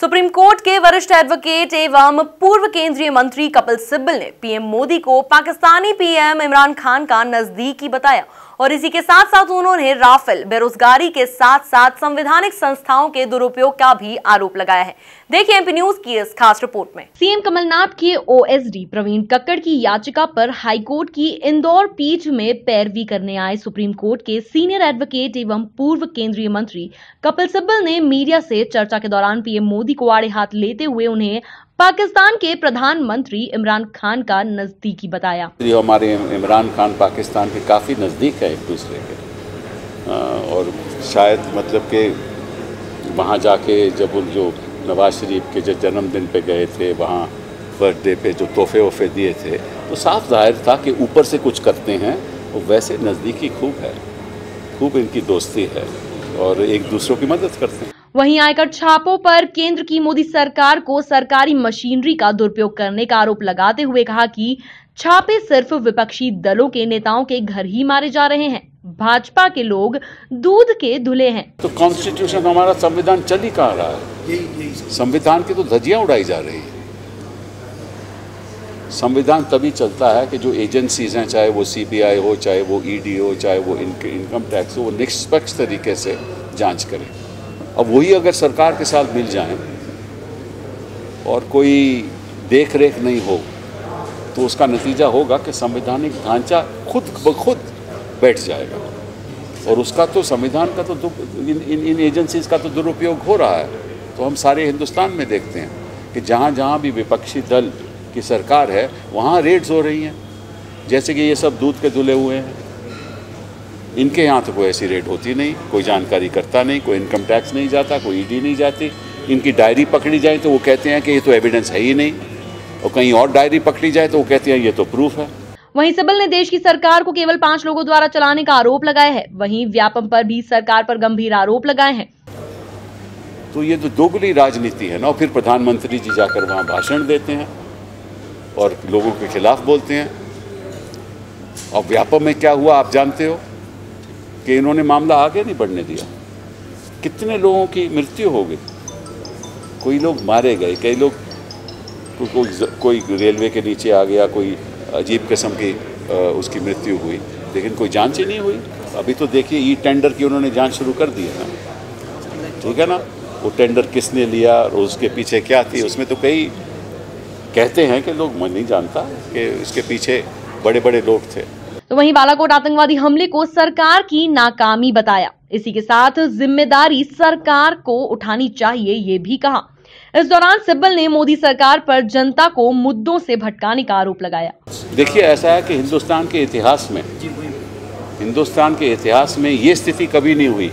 Supreme court के वरिष्ठ advocate एवं पूर्व केंद्रीय मंत्री कपिल सिब्बल ने पीएम मोदी को पाकिस्तानी पीएम इमरान खान का नजदीकी बताया और इसी के साथ साथ उन्होंने राफेल, बेरोजगारी के साथ साथ संवैधानिक संस्थाओं के दुरुपयोग का भी आरोप लगाया है। देखिए एमपी न्यूज की इस खास रिपोर्ट में। सीएम कमलनाथ के ओएसडी प्रवीण कक्कड़ की याचिका पर हाईकोर्ट की इंदौर पीठ में पैरवी करने आए सुप्रीम कोर्ट के सीनियर एडवोकेट एवं पूर्व केंद्रीय मंत्री कपिल सिब्बल ने मीडिया से चर्चा के दौरान पीएम मोदी को आड़े हाथ लेते हुए उन्हें पाकिस्तान के प्रधानमंत्री इमरान खान का नजदीकी बताया। हमारे इमरान खान पाकिस्तान के काफ़ी नज़दीक है एक दूसरे के, और शायद मतलब कि वहाँ जाके जब उन जो नवाज शरीफ के जो जन्मदिन पे गए थे, वहाँ बर्थडे पे जो तोहफे वोफे दिए थे, तो साफ जाहिर था कि ऊपर से कुछ करते हैं। और वैसे नज़दीकी खूब है, खूब इनकी दोस्ती है और एक दूसरों की मदद करते हैं। वहीं आयकर छापों पर केंद्र की मोदी सरकार को सरकारी मशीनरी का दुरुपयोग करने का आरोप लगाते हुए कहा कि छापे सिर्फ विपक्षी दलों के नेताओं के घर ही मारे जा रहे हैं, भाजपा के लोग दूध के धुले हैं। तो कॉन्स्टिट्यूशन हमारा संविधान चल ही कहाँ रहा है? संविधान की तो धज्जियां उड़ाई जा रही है। संविधान तभी चलता है कि जो एजेंसीज हैं, चाहे वो सीबीआई हो, चाहे वो ईडी हो, चाहे वो इनकम टैक्स हो, वो निष्पक्ष तरीके से जांच करें। अब वही अगर सरकार के साथ मिल जाएं और कोई देख रेख नहीं हो तो उसका नतीजा होगा कि संवैधानिक ढांचा खुद ब खुद बैठ जाएगा। और उसका तो संविधान का तो इन एजेंसीज का तो दुरुपयोग हो रहा है। तो हम सारे हिंदुस्तान में देखते हैं कि जहाँ जहाँ भी विपक्षी दल की सरकार है वहाँ रेड्स हो रही हैं। जैसे कि ये सब दूध के धुले हुए हैं, इनके यहाँ तो कोई ऐसी रेड होती नहीं, कोई जानकारी करता नहीं, कोई इनकम टैक्स नहीं जाता, कोई ईडी नहीं जाती। इनकी डायरी पकड़ी जाए तो वो कहते हैं कि ये तो एविडेंस है ही नहीं, और कहीं और डायरी पकड़ी जाए तो वो कहते हैं ये तो प्रूफ है। वहीं सिब्बल ने देश की सरकार को केवल 5 लोगों द्वारा चलाने का आरोप लगाया है। वहीं व्यापम पर भी सरकार पर गंभीर आरोप लगाए हैं। तो ये तो दोगली राजनीति है ना। फिर प्रधानमंत्री जी जाकर वहाँ भाषण देते हैं और लोगों के खिलाफ बोलते हैं। और व्यापम में क्या हुआ आप जानते हो कि इन्होंने मामला आगे नहीं बढ़ने दिया। कितने लोगों की मृत्यु हो गई, कोई लोग मारे गए, कई लोग कोई रेलवे के नीचे आ गया, कोई अजीब किस्म की उसकी मृत्यु हुई, लेकिन कोई जांच ही नहीं हुई। अभी तो देखिए ई टेंडर की उन्होंने जांच शुरू कर दी है ना, ठीक है ना। वो टेंडर किसने लिया और उसके पीछे क्या थी, उसमें तो कई कहते हैं कि लोग मैं नहीं जानता कि इसके पीछे बड़े बड़े लोग थे। तो वहीं बालाकोट आतंकवादी हमले को सरकार की नाकामी बताया। इसी के साथ जिम्मेदारी सरकार को उठानी चाहिए ये भी कहा। इस दौरान सिब्बल ने मोदी सरकार पर जनता को मुद्दों से भटकाने का आरोप लगाया। देखिए ऐसा है कि हिंदुस्तान के इतिहास में ये स्थिति कभी नहीं हुई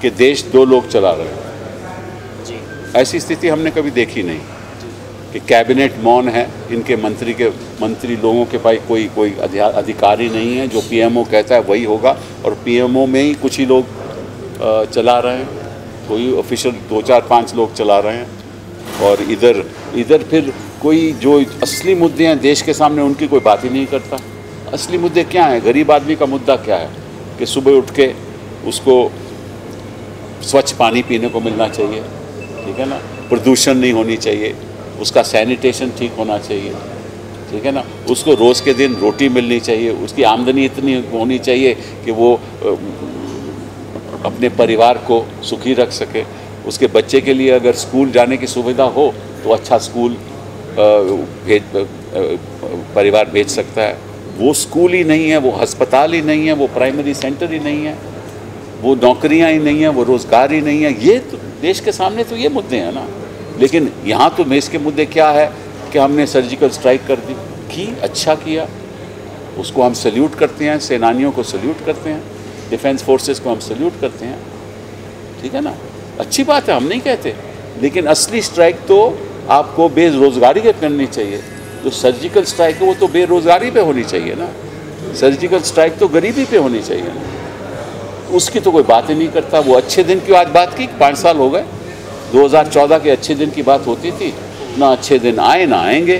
कि देश 2 लोग चला रहे हैं। ऐसी स्थिति हमने कभी देखी नहीं कि कैबिनेट मौन है, इनके मंत्री लोगों के पास कोई अधिकारी नहीं है। जो पीएमओ कहता है वही होगा, और पीएमओ में ही कुछ ही लोग चला रहे हैं, कोई ऑफिशियल 2-4-5 लोग चला रहे हैं। और इधर फिर कोई जो असली मुद्दे हैं देश के सामने उनकी कोई बात ही नहीं करता। असली मुद्दे क्या हैं? गरीब आदमी का मुद्दा क्या है कि सुबह उठ के उसको स्वच्छ पानी पीने को मिलना चाहिए, ठीक है ना, प्रदूषण नहीं होनी चाहिए, उसका सैनिटेशन ठीक होना चाहिए, ठीक है ना, उसको रोज़ के दिन रोटी मिलनी चाहिए, उसकी आमदनी इतनी होनी चाहिए कि वो अपने परिवार को सुखी रख सके। उसके बच्चे के लिए अगर स्कूल जाने की सुविधा हो तो अच्छा स्कूल परिवार भेज सकता है। वो स्कूल ही नहीं है, वो अस्पताल ही नहीं है, वो प्राइमरी सेंटर ही नहीं है, वो नौकरियां ही नहीं है, वो रोज़गार ही नहीं है। ये तो देश के सामने तो ये मुद्दे हैं ना। लेकिन यहाँ तो देश के मुद्दे क्या है कि हमने सर्जिकल स्ट्राइक कर दी, अच्छा किया, उसको हम सल्यूट करते हैं, सेनानियों को सल्यूट करते हैं, डिफेंस फोर्सेस को हम सल्यूट करते हैं, ठीक है ना, अच्छी बात है, हम नहीं कहते। लेकिन असली स्ट्राइक तो आपको बेरोजगारी के करनी चाहिए। जो सर्जिकल स्ट्राइक है वो तो बेरोजगारी पे होनी चाहिए ना, सर्जिकल स्ट्राइक तो गरीबी पे होनी चाहिए ना। उसकी तो कोई बात ही नहीं करता। वो अच्छे दिन की आज बात की, 5 साल हो गए, 2014 के अच्छे दिन की बात होती थी ना। अच्छे दिन आए ना आएंगे।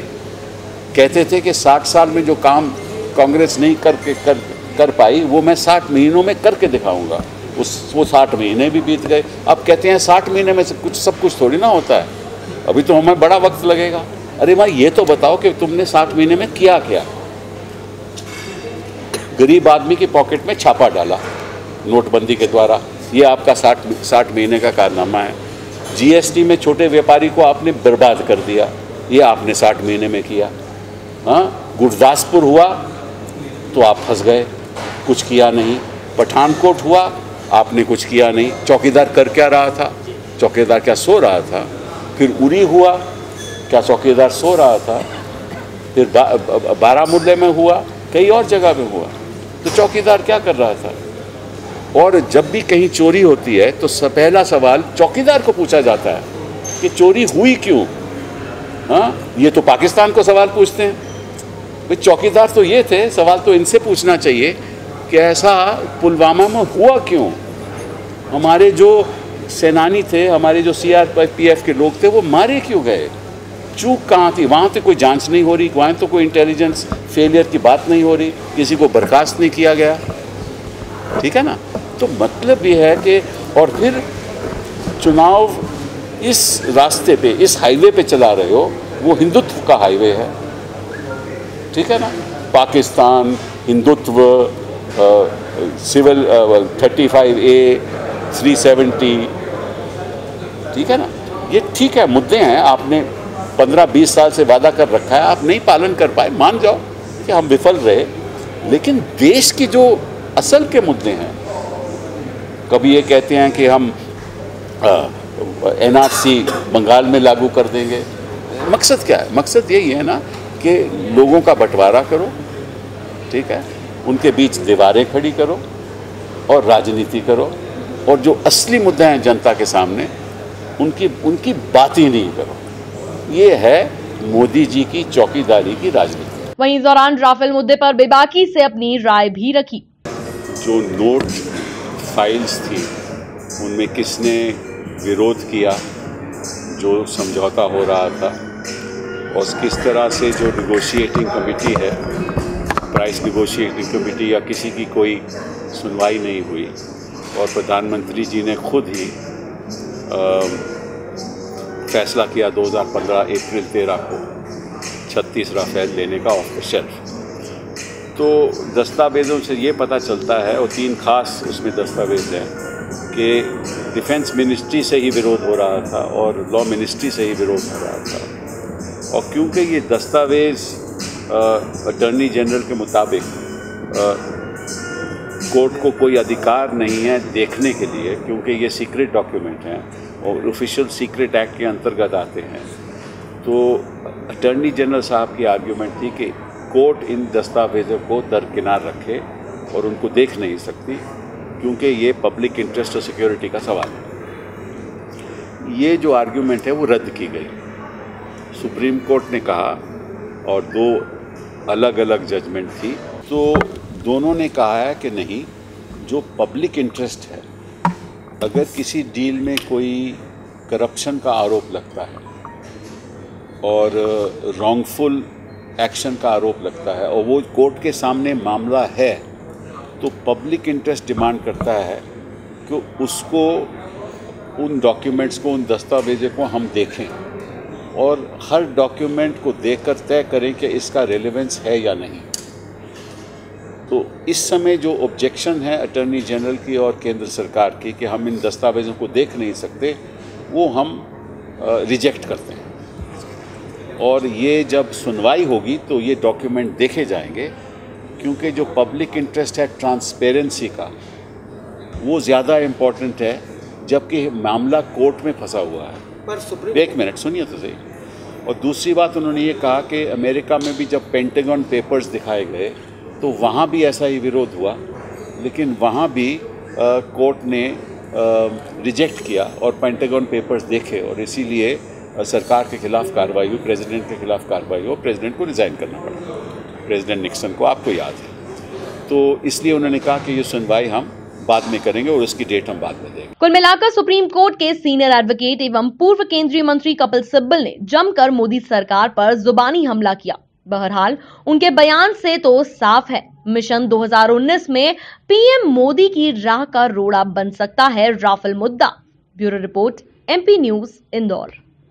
कहते थे कि 60 साल में जो काम कांग्रेस नहीं कर पाई वो मैं 60 महीनों में करके दिखाऊंगा। वो 60 महीने भी बीत गए। अब कहते हैं 60 महीने में सब कुछ थोड़ी ना होता है, अभी तो हमें बड़ा वक्त लगेगा। अरे भाई ये तो बताओ कि तुमने 60 महीने में किया क्या। गरीब आदमी की पॉकेट में छापा डाला नोटबंदी के द्वारा, ये आपका 60 महीने का कारनामा है। जीएसटी में छोटे व्यापारी को आपने बर्बाद कर दिया, ये आपने 60 महीने में किया। हाँ, गुरदासपुर हुआ तो आप फंस गए, कुछ किया नहीं। पठानकोट हुआ, आपने कुछ किया नहीं। चौकीदार कर क्या रहा था? चौकीदार क्या सो रहा था? फिर उरी हुआ, क्या चौकीदार सो रहा था? फिर बारामूला में हुआ, कई और जगह में हुआ, तो चौकीदार क्या कर रहा था? और जब भी कहीं चोरी होती है तो पहला सवाल चौकीदार को पूछा जाता है कि चोरी हुई क्यों। हाँ, ये तो पाकिस्तान को सवाल पूछते हैं, भाई चौकीदार तो ये थे, सवाल तो इनसे पूछना चाहिए कि ऐसा पुलवामा में हुआ क्यों। हमारे जो सेनानी थे, हमारे जो CRPF के लोग थे, वो मारे क्यों गए? चूक कहाँ थी? वहाँ तो कोई जांच नहीं हो रही, वहाँ तो कोई इंटेलिजेंस फेलियर की बात नहीं हो रही, किसी को बर्खास्त नहीं किया गया। ठीक है ना? तो मतलब ये है कि और फिर चुनाव इस रास्ते पे, इस हाईवे पे चला रहे हो, वो हिंदुत्व का हाईवे है। ठीक है ना? पाकिस्तान, हिंदुत्व, सिविल 35A, 370, ठीक है ना? ये ठीक है, मुद्दे हैं, आपने 15-20 साल से वादा कर रखा है, आप नहीं पालन कर पाए, मान जाओ कि हम विफल रहे। लेकिन देश की जो असल के मुद्दे हैं, कभी ये कहते हैं कि हम NRC बंगाल में लागू कर देंगे। मकसद क्या है? मकसद यही है ना कि लोगों का बंटवारा करो, ठीक है, उनके बीच दीवारें खड़ी करो और राजनीति करो, और जो असली मुद्दे हैं जनता के सामने उनकी बात ही नहीं करो। ये है मोदी जी की चौकीदारी की राजनीति। वहीं इस दौरान राफेल मुद्दे पर बेबाकी से अपनी राय भी रखी। जो नोट फाइल्स थी उनमें किसने विरोध किया, जो समझौता हो रहा था, और किस तरह से जो निगोशिएटिंग कमेटी है, प्राइस निगोशिएटिंग कमेटी या किसी की कोई सुनवाई नहीं हुई, और प्रधानमंत्री जी ने खुद ही फैसला किया 2015 अप्रैल 13 को 36 राफेल लेने का ऑफ द शेल्फ। तो दस्तावेज़ों से ये पता चलता है, और 3 खास उसमें दस्तावेज़ हैं, कि डिफेंस मिनिस्ट्री से ही विरोध हो रहा था और लॉ मिनिस्ट्री से ही विरोध हो रहा था। और क्योंकि ये दस्तावेज़ अटॉर्नी जनरल के मुताबिक कोर्ट को कोई अधिकार नहीं है देखने के लिए, क्योंकि ये सीक्रेट डॉक्यूमेंट हैं और ऑफिशियल सीक्रेट एक्ट के अंतर्गत आते हैं, तो अटॉर्नी जनरल साहब की आर्ग्यूमेंट थी कि कोर्ट इन दस्तावेज़ों को दरकिनार रखे और उनको देख नहीं सकती, क्योंकि ये पब्लिक इंटरेस्ट और सिक्योरिटी का सवाल है। ये जो आर्ग्यूमेंट है वो रद्द की गई। सुप्रीम कोर्ट ने कहा, और 2 अलग अलग जजमेंट थी, तो दोनों ने कहा है कि नहीं, जो पब्लिक इंटरेस्ट है, अगर किसी डील में कोई करप्शन का आरोप लगता है और रॉन्गफुल एक्शन का आरोप लगता है और वो कोर्ट के सामने मामला है, तो पब्लिक इंटरेस्ट डिमांड करता है कि उसको, उन डॉक्यूमेंट्स को, उन दस्तावेज़ों को हम देखें और हर डॉक्यूमेंट को देखकर तय करें कि इसका रेलेवेंस है या नहीं। तो इस समय जो ऑब्जेक्शन है अटॉर्नी जनरल की और केंद्र सरकार की कि हम इन दस्तावेज़ों को देख नहीं सकते, वो हम रिजेक्ट करते हैं। और ये जब सुनवाई होगी तो ये डॉक्यूमेंट देखे जाएंगे, क्योंकि जो पब्लिक इंटरेस्ट है ट्रांसपेरेंसी का, वो ज़्यादा इम्पोर्टेंट है, जबकि मामला कोर्ट में फंसा हुआ है। पर एक मिनट सुनिए तो सही। और दूसरी बात उन्होंने ये कहा कि अमेरिका में भी जब पेंटागन पेपर्स दिखाए गए तो वहाँ भी ऐसा ही विरोध हुआ, लेकिन वहाँ भी कोर्ट ने रिजेक्ट किया और पेंटागन पेपर्स देखे, और इसीलिए सरकार के खिलाफ कार्रवाई हुई, प्रेसिडेंट के खिलाफ कार्रवाई हुई, प्रेसिडेंट को रिज़ाइन करना पड़ा, प्रेसिडेंट निक्सन को, आपको याद है। तो इसलिए उन्होंने कहा कि ये सुनवाई हम बाद में करेंगे और उसकी डेट हम बाद में देंगे। कुल मिलाकर सुप्रीम कोर्ट के सीनियर एडवोकेट एवं पूर्व केंद्रीय मंत्री कपिल सिब्बल ने जमकर मोदी सरकार पर जुबानी हमला किया। बहरहाल उनके बयान से तो साफ है, मिशन 2019 में पीएम मोदी की राह का रोड़ा बन सकता है राफेल मुद्दा। Bureau report, MP news, Indore.